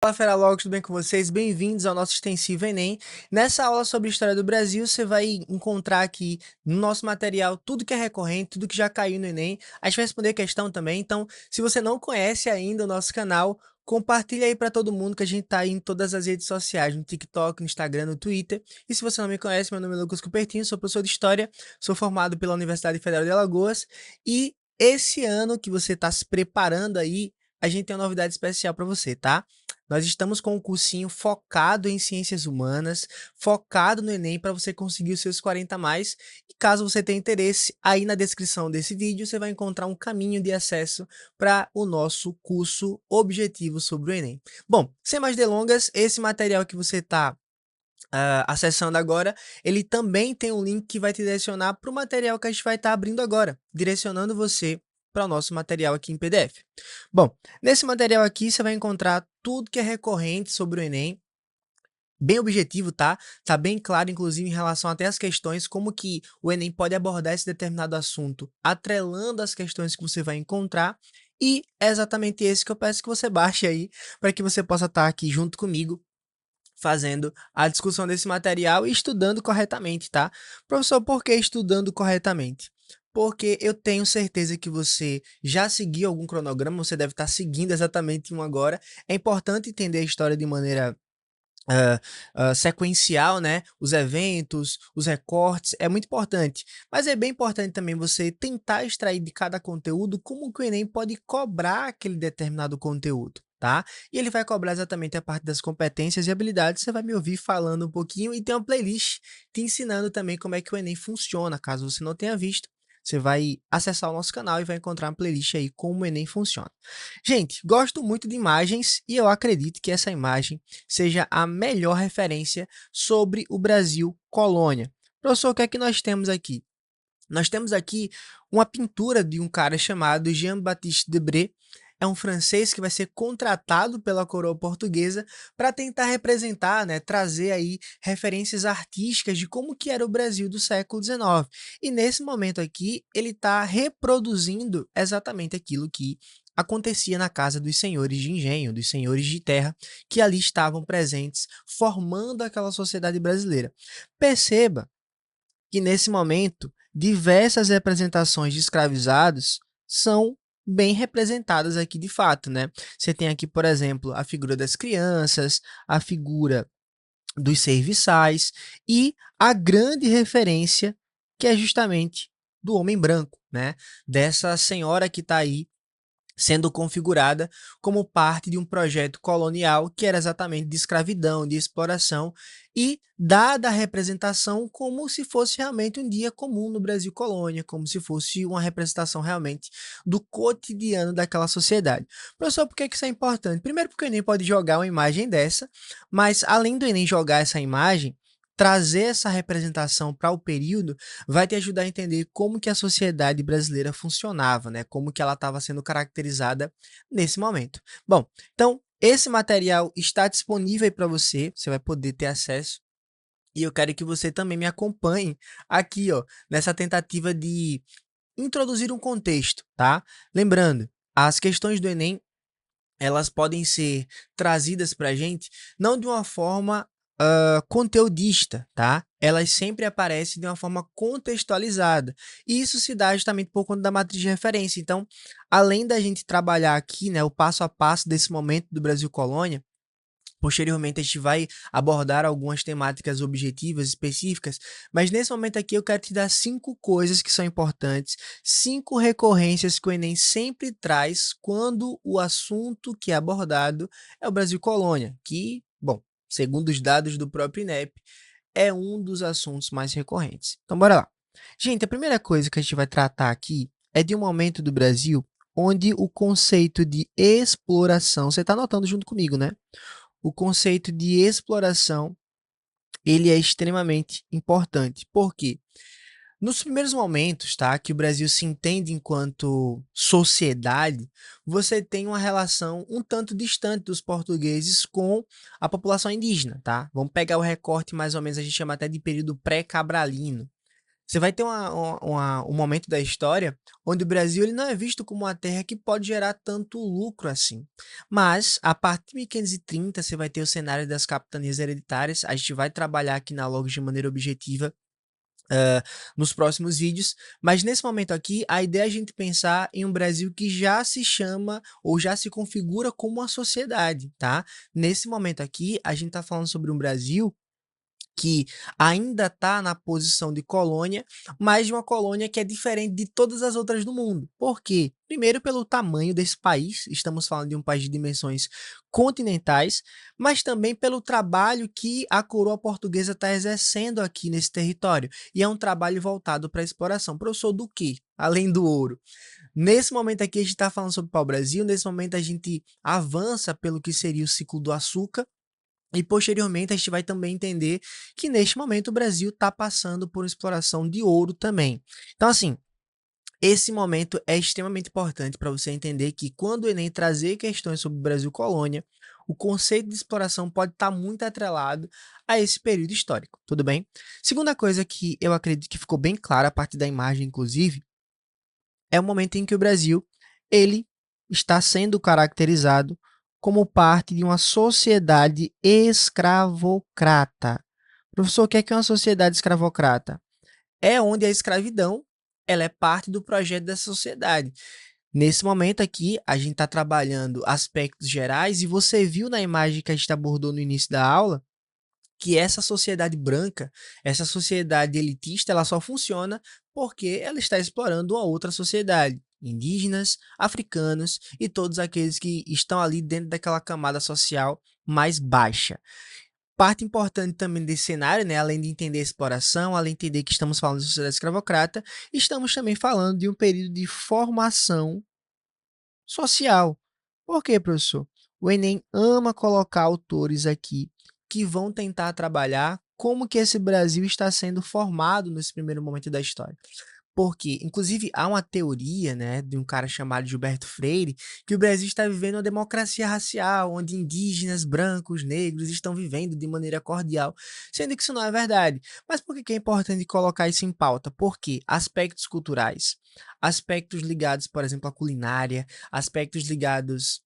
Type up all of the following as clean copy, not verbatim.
Fala, Feralogos, tudo bem com vocês? Bem-vindos ao nosso extensivo Enem. Nessa aula sobre História do Brasil, você vai encontrar aqui no nosso material tudo que é recorrente, tudo que já caiu no Enem. A gente vai responder questão também, então, se você não conhece ainda o nosso canal, compartilha aí para todo mundo que a gente tá aí em todas as redes sociais, no TikTok, no Instagram, no Twitter. E se você não me conhece, meu nome é Lucas Cupertino, sou professor de História, sou formado pela Universidade Federal de Alagoas e esse ano que você está se preparando aí, a gente tem uma novidade especial para você, tá? Nós estamos com um cursinho focado em ciências humanas, focado no Enem para você conseguir os seus 40 mais. E caso você tenha interesse, aí na descrição desse vídeo você vai encontrar um caminho de acesso para o nosso curso objetivo sobre o Enem. Bom, sem mais delongas, esse material que você está acessando agora, ele também tem um link que vai te direcionar para o material que a gente vai estar abrindo agora, direcionando você para o nosso material aqui em PDF. Bom, nesse material aqui você vai encontrar tudo que é recorrente sobre o Enem, bem objetivo, tá? Tá bem claro, inclusive, em relação até às questões, como que o Enem pode abordar esse determinado assunto, atrelando as questões que você vai encontrar, e é exatamente esse que eu peço que você baixe aí, para que você possa estar aqui junto comigo, fazendo a discussão desse material e estudando corretamente, tá? Professor, por que estudando corretamente? Porque eu tenho certeza que você já seguiu algum cronograma, você deve estar seguindo exatamente um agora. É importante entender a história de maneira sequencial, né? Os eventos, os recortes, é muito importante. Mas é bem importante também você tentar extrair de cada conteúdo como que o Enem pode cobrar aquele determinado conteúdo. Tá? E ele vai cobrar exatamente a parte das competências e habilidades. Você vai me ouvir falando um pouquinho e tem uma playlist te ensinando também como é que o Enem funciona. Caso você não tenha visto, você vai acessar o nosso canal e vai encontrar uma playlist aí como o Enem funciona. Gente, gosto muito de imagens e eu acredito que essa imagem seja a melhor referência sobre o Brasil colônia. Professor, o que é que nós temos aqui? Nós temos aqui uma pintura de um cara chamado Jean-Baptiste Debré. É um francês que vai ser contratado pela coroa portuguesa para tentar representar, né, trazer aí referências artísticas de como que era o Brasil do século XIX. E nesse momento aqui, ele está reproduzindo exatamente aquilo que acontecia na casa dos senhores de engenho, dos senhores de terra, que ali estavam presentes, formando aquela sociedade brasileira. Perceba que nesse momento diversas representações de escravizados são bem representadas aqui de fato, né? Você tem aqui, por exemplo, a figura das crianças, a figura dos serviçais e a grande referência que é justamente do homem branco, né? Dessa senhora que está aí sendo configurada como parte de um projeto colonial que era exatamente de escravidão, de exploração e dada a representação como se fosse realmente um dia comum no Brasil colônia, como se fosse uma representação realmente do cotidiano daquela sociedade. Professor, por que isso é importante? Primeiro porque o Enem pode jogar uma imagem dessa, mas além do Enem jogar essa imagem, trazer essa representação para o período vai te ajudar a entender como que a sociedade brasileira funcionava, né? Como que ela estava sendo caracterizada nesse momento. Bom, então esse material está disponível para você, você vai poder ter acesso. E eu quero que você também me acompanhe aqui, ó, nessa tentativa de introduzir um contexto, tá? Lembrando, as questões do Enem elas podem ser trazidas para a gente não de uma forma conteudista, tá? Elas sempre aparecem de uma forma contextualizada. E isso se dá justamente por conta da matriz de referência. Então, além da gente trabalhar aqui, né, o passo a passo desse momento do Brasil colônia, posteriormente, a gente vai abordar algumas temáticas objetivas específicas, mas nesse momento aqui eu quero te dar 5 coisas que são importantes, 5 recorrências que o Enem sempre traz quando o assunto que é abordado é o Brasil Colônia, que, bom, segundo os dados do próprio INEP, é um dos assuntos mais recorrentes. Então, bora lá. Gente, a primeira coisa que a gente vai tratar aqui é de um momento do Brasil onde o conceito de exploração, você está anotando junto comigo, né? O conceito de exploração, ele é extremamente importante. Por quê? Nos primeiros momentos, tá, que o Brasil se entende enquanto sociedade, você tem uma relação um tanto distante dos portugueses com a população indígena, tá? Vamos pegar o recorte mais ou menos, a gente chama até de período pré-cabralino. Você vai ter um momento da história onde o Brasil ele não é visto como uma terra que pode gerar tanto lucro assim. Mas, a partir de 1530, você vai ter o cenário das capitanias hereditárias. A gente vai trabalhar aqui na Logos de maneira objetiva hã, nos próximos vídeos, mas nesse momento aqui, a ideia é a gente pensar em um Brasil que já se chama ou já se configura como uma sociedade, tá. Nesse momento aqui, a gente está falando sobre um Brasil que ainda está na posição de colônia, mas de uma colônia que é diferente de todas as outras do mundo. Por quê? Primeiro, pelo tamanho desse país, estamos falando de um país de dimensões continentais, mas também pelo trabalho que a coroa portuguesa está exercendo aqui nesse território. E é um trabalho voltado para a exploração. Professor, do quê? Além do ouro. Nesse momento aqui, a gente está falando sobre o pau-brasil, nesse momento a gente avança pelo que seria o ciclo do açúcar, e posteriormente a gente vai também entender que neste momento o Brasil está passando por exploração de ouro também. Então, assim, esse momento é extremamente importante para você entender que quando o Enem trazer questões sobre o Brasil colônia, o conceito de exploração pode estar muito atrelado a esse período histórico, tudo bem? Segunda coisa que eu acredito que ficou bem clara a partir da imagem, inclusive, é o momento em que o Brasil ele está sendo caracterizado como parte de uma sociedade escravocrata. Professor, o que é uma sociedade escravocrata? É onde a escravidão ela é parte do projeto da sociedade. Nesse momento aqui, a gente está trabalhando aspectos gerais e você viu na imagem que a gente abordou no início da aula que essa sociedade branca, essa sociedade elitista, ela só funciona porque ela está explorando uma outra sociedade. Indígenas, africanos e todos aqueles que estão ali dentro daquela camada social mais baixa. Parte importante também desse cenário, né, além de entender a exploração, além de entender que estamos falando de sociedade escravocrata, estamos também falando de um período de formação social. Por quê, professor? O Enem ama colocar autores aqui que vão tentar trabalhar como que esse Brasil está sendo formado nesse primeiro momento da história. Porque, inclusive, há uma teoria, né, de um cara chamado Gilberto Freire, que o Brasil está vivendo uma democracia racial, onde indígenas, brancos, negros estão vivendo de maneira cordial, sendo que isso não é verdade. Mas por que que é importante colocar isso em pauta? Porque aspectos culturais, aspectos ligados, por exemplo, à culinária, aspectos ligados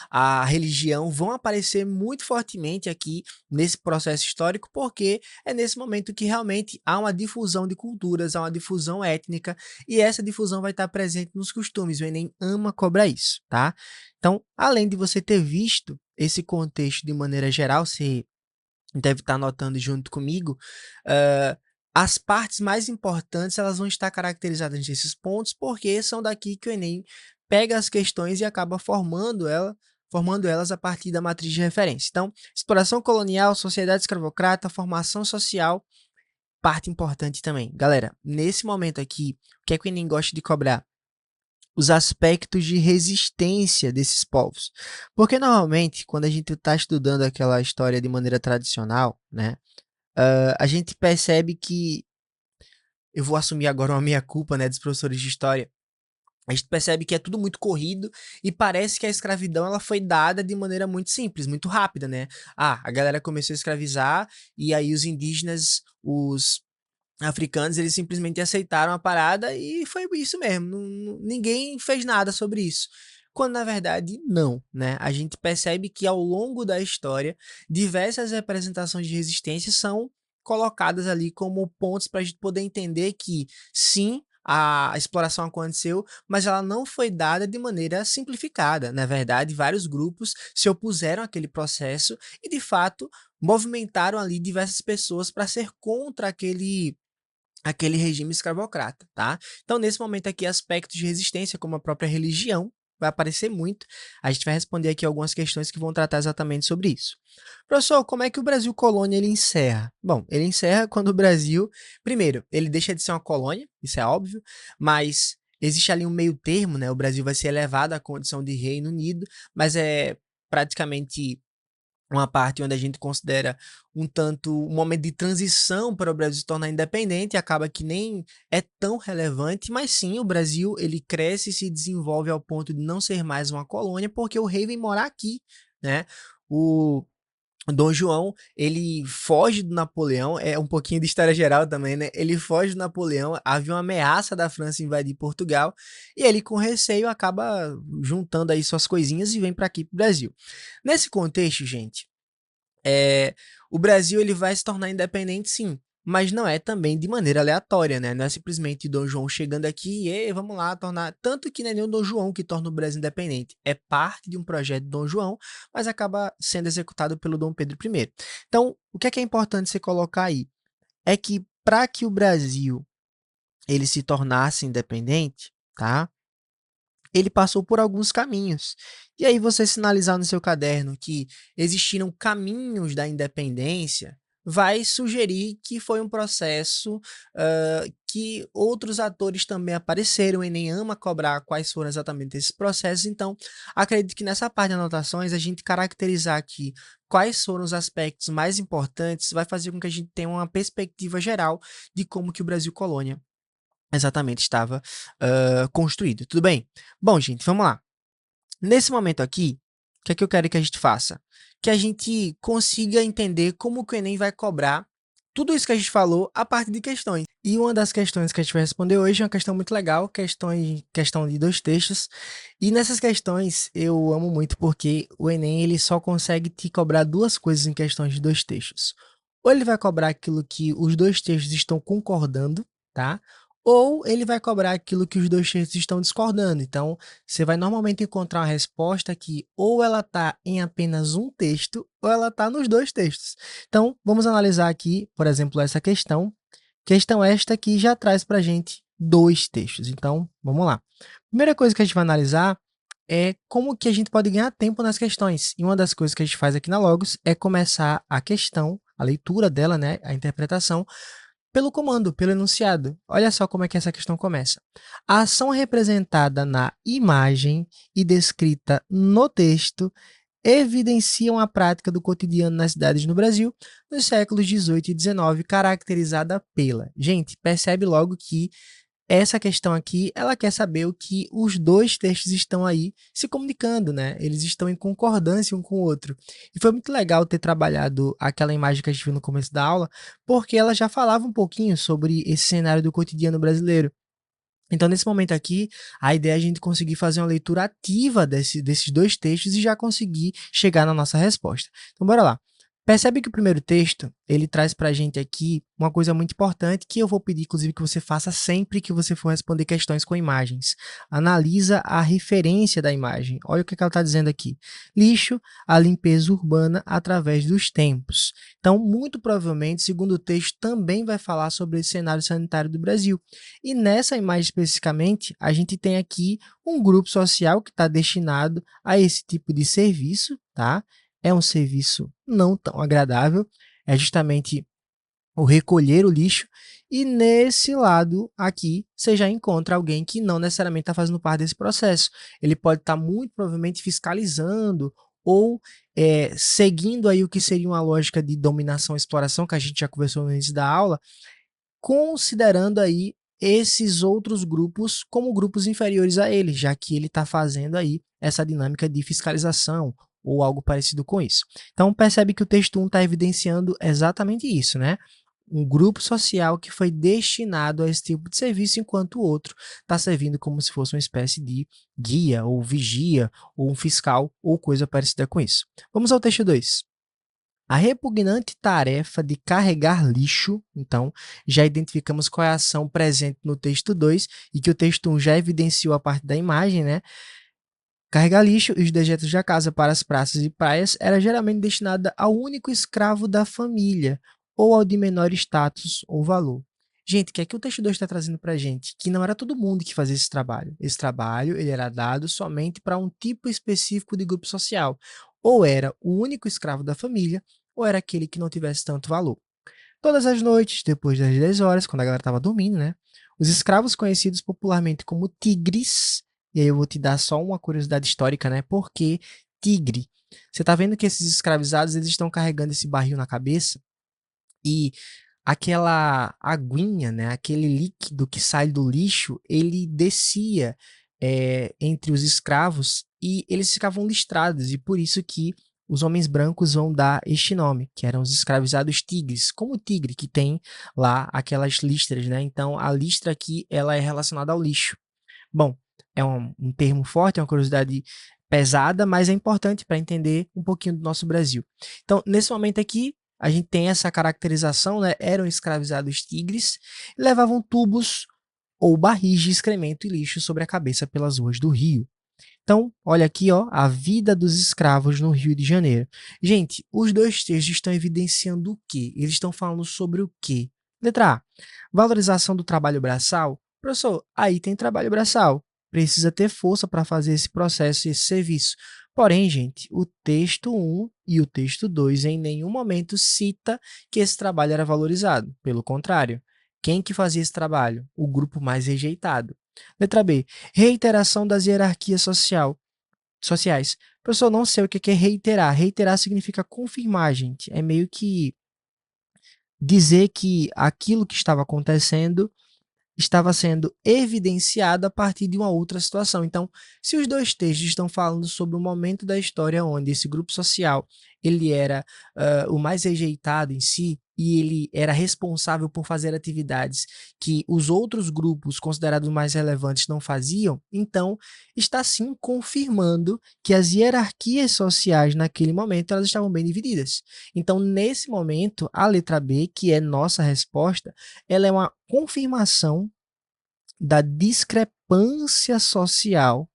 a religião vão aparecer muito fortemente aqui nesse processo histórico, porque é nesse momento que realmente há uma difusão de culturas, há uma difusão étnica, e essa difusão vai estar presente nos costumes. O Enem ama cobrar isso, tá? Então, além de você ter visto esse contexto de maneira geral, você deve estar anotando junto comigo, hã, as partes mais importantes elas vão estar caracterizadas nesses pontos, porque são daqui que o Enem pega as questões e acaba formando elas a partir da matriz de referência. Então, exploração colonial, sociedade escravocrata, formação social, parte importante também. Galera, nesse momento aqui, o que é que o Enem gosta de cobrar? Os aspectos de resistência desses povos. Porque normalmente, quando a gente está estudando aquela história de maneira tradicional, né, a gente percebe que eu vou assumir agora uma meia-culpa, né, dos professores de história. A gente percebe que é tudo muito corrido e parece que a escravidão ela foi dada de maneira muito simples, muito rápida, né? Ah, a galera começou a escravizar e aí os indígenas, os africanos, eles simplesmente aceitaram a parada e foi isso mesmo. Ninguém fez nada sobre isso. Quando na verdade não, né? A gente percebe que ao longo da história, diversas representações de resistência são colocadas ali como pontos para a gente poder entender que sim, a exploração aconteceu, mas ela não foi dada de maneira simplificada. Na verdade, vários grupos se opuseram àquele processo e, de fato, movimentaram ali diversas pessoas para ser contra aquele regime escravocrata, tá? Então, nesse momento aqui, aspectos de resistência, como a própria religião, vai aparecer muito. A gente vai responder aqui algumas questões que vão tratar exatamente sobre isso. Professor, como é que o Brasil colônia ele encerra? Bom, ele encerra quando o Brasil, primeiro, ele deixa de ser uma colônia, isso é óbvio, mas existe ali um meio termo, né? O Brasil vai ser elevado à condição de Reino Unido, mas é praticamente uma parte onde a gente considera um momento de transição para o Brasil se tornar independente, acaba que nem é tão relevante, mas sim, o Brasil ele cresce e se desenvolve ao ponto de não ser mais uma colônia, porque o rei vem morar aqui, né? O Dom João, ele foge do Napoleão, é um pouquinho de história geral também, né? Ele foge do Napoleão, havia uma ameaça da França invadir Portugal, e ele com receio acaba juntando aí suas coisinhas e vem para aqui pro Brasil. Nesse contexto, gente, é, o Brasil ele vai se tornar independente, sim, mas não é também de maneira aleatória, né? Não é simplesmente Dom João chegando aqui e vamos lá tornar. Tanto que não é nem o Dom João que torna o Brasil independente, é parte de um projeto de Dom João, mas acaba sendo executado pelo Dom Pedro I. Então, o que é importante você colocar aí? É que para que o Brasil ele se tornasse independente, tá? Ele passou por alguns caminhos. E aí você sinalizar no seu caderno que existiram caminhos da independência, vai sugerir que foi um processo que outros atores também apareceram. O Enem ama cobrar quais foram exatamente esses processos. Então, acredito que nessa parte de anotações, a gente caracterizar aqui quais foram os aspectos mais importantes vai fazer com que a gente tenha uma perspectiva geral de como que o Brasil colônia exatamente estava construído. Tudo bem? Bom, gente, vamos lá. Nesse momento aqui, o que é que eu quero que a gente faça? Que a gente consiga entender como que o Enem vai cobrar tudo isso que a gente falou a partir de questões. E uma das questões que a gente vai responder hoje é uma questão muito legal, questão de 2 textos. E nessas questões eu amo muito porque o Enem ele só consegue te cobrar 2 coisas em questões de 2 textos. Ou ele vai cobrar aquilo que os 2 textos estão concordando, tá? Ou ele vai cobrar aquilo que os 2 textos estão discordando. Então, você vai normalmente encontrar uma resposta que ou ela está em apenas um texto ou ela está nos 2 textos. Então, vamos analisar aqui, por exemplo, essa questão. Questão esta que já traz para a gente 2 textos. Então, vamos lá. Primeira coisa que a gente vai analisar é como que a gente pode ganhar tempo nas questões. E uma das coisas que a gente faz aqui na Logos é começar a questão, a leitura dela, né, a interpretação, pelo comando, pelo enunciado. Olha só como é que essa questão começa. A ação representada na imagem e descrita no texto evidenciam a prática do cotidiano nas cidades no Brasil nos séculos 18 e 19, caracterizada pela. Gente, percebe logo que essa questão aqui, ela quer saber o que os 2 textos estão aí se comunicando, né? Eles estão em concordância um com o outro. E foi muito legal ter trabalhado aquela imagem que a gente viu no começo da aula, porque ela já falava um pouquinho sobre esse cenário do cotidiano brasileiro. Então, nesse momento aqui, a ideia é a gente conseguir fazer uma leitura ativa desses 2 textos e já conseguir chegar na nossa resposta. Então, bora lá. Percebe que o primeiro texto, ele traz para a gente aqui uma coisa muito importante que eu vou pedir, inclusive, que você faça sempre que você for responder questões com imagens. Analisa a referência da imagem. Olha o que ela está dizendo aqui. Lixo, a limpeza urbana através dos tempos. Então, muito provavelmente, segundo o texto, também vai falar sobre esse cenário sanitário do Brasil. E nessa imagem especificamente, a gente tem aqui um grupo social que está destinado a esse tipo de serviço, tá? É um serviço não tão agradável, é justamente o recolher o lixo, e nesse lado aqui você já encontra alguém que não necessariamente está fazendo parte desse processo. Ele pode estar muito provavelmente fiscalizando ou seguindo aí o que seria uma lógica de dominação e exploração, que a gente já conversou no início da aula, considerando aí esses outros grupos como grupos inferiores a ele, já que ele está fazendo aí essa dinâmica de fiscalização ou algo parecido com isso. Então percebe que o texto 1 está evidenciando exatamente isso, né? Um grupo social que foi destinado a esse tipo de serviço, enquanto o outro está servindo como se fosse uma espécie de guia, ou vigia, ou um fiscal, ou coisa parecida com isso. Vamos ao texto 2. A repugnante tarefa de carregar lixo, então, já identificamos qual é a ação presente no texto 2 e que o texto 1 já evidenciou a parte da imagem, né? Carregar lixo e os dejetos da casa para as praças e praias era geralmente destinada ao único escravo da família ou ao de menor status ou valor. Gente, o que é que o texto 2 está trazendo para a gente? Que não era todo mundo que fazia esse trabalho. Esse trabalho ele era dado somente para um tipo específico de grupo social. Ou era o único escravo da família, ou era aquele que não tivesse tanto valor. Todas as noites, depois das 10 horas, quando a galera estava dormindo, né? Os escravos conhecidos popularmente como tigres, e aí eu vou te dar só uma curiosidade histórica, né? Por que tigre? Você tá vendo que esses escravizados, eles estão carregando esse barril na cabeça e aquela aguinha, né? Aquele líquido que sai do lixo, ele descia entre os escravos e eles ficavam listrados e por isso que os homens brancos vão dar este nome, que eram os escravizados tigres, como o tigre que tem lá aquelas listras, né? Então, a listra aqui, ela é relacionada ao lixo. Bom, é um termo forte, é uma curiosidade pesada, mas é importante para entender um pouquinho do nosso Brasil. Então, nesse momento aqui, a gente tem essa caracterização, né? Eram escravizados tigres e levavam tubos ou barris de excremento e lixo sobre a cabeça pelas ruas do Rio. Então, olha aqui, ó, a vida dos escravos no Rio de Janeiro. Gente, os dois textos estão evidenciando o quê? Eles estão falando sobre o quê? Letra A, valorização do trabalho braçal. Professor, aí tem trabalho braçal. Precisa ter força para fazer esse processo e esse serviço. Porém, gente, o texto 1 e o texto 2 em nenhum momento cita que esse trabalho era valorizado. Pelo contrário, quem que fazia esse trabalho? O grupo mais rejeitado. Letra B, reiteração das hierarquias sociais. Professor, não sei o que é reiterar. Reiterar significa confirmar, gente. É meio que dizer que aquilo que estava sendo evidenciado a partir de uma outra situação. Então, se os dois textos estão falando sobre o momento da história onde esse grupo social ele era o mais rejeitado em si e ele era responsável por fazer atividades que os outros grupos considerados mais relevantes não faziam, então está sim confirmando que as hierarquias sociais naquele momento elas estavam bem divididas. Então, nesse momento, a letra B, que é nossa resposta, ela é uma confirmação da discrepância social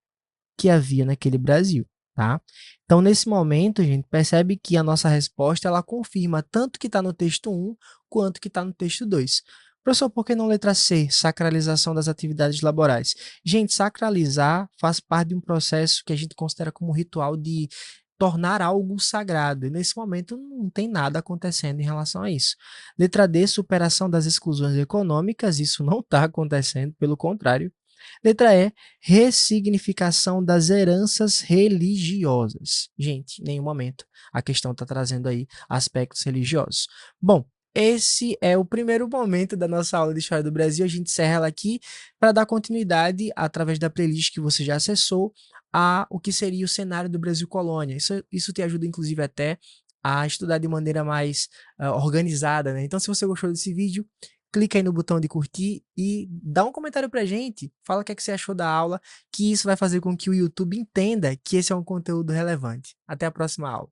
que havia naquele Brasil, tá? Então, nesse momento, a gente percebe que a nossa resposta ela confirma tanto que está no texto 1 quanto que está no texto 2. Professor, por que não letra C, sacralização das atividades laborais? Gente, sacralizar faz parte de um processo que a gente considera como ritual de tornar algo sagrado. E nesse momento não tem nada acontecendo em relação a isso. Letra D, superação das exclusões econômicas. Isso não está acontecendo, pelo contrário. Letra E, ressignificação das heranças religiosas. Gente, em nenhum momento a questão está trazendo aí aspectos religiosos. Bom, esse é o primeiro momento da nossa aula de História do Brasil. A gente encerra ela aqui para dar continuidade, através da playlist que você já acessou, a o que seria o cenário do Brasil colônia. Isso te ajuda, inclusive, até a estudar de maneira mais organizada, né? Então, se você gostou desse vídeo, clica aí no botão de curtir e dá um comentário pra gente. Fala o que é que você achou da aula, que isso vai fazer com que o YouTube entenda que esse é um conteúdo relevante. Até a próxima aula.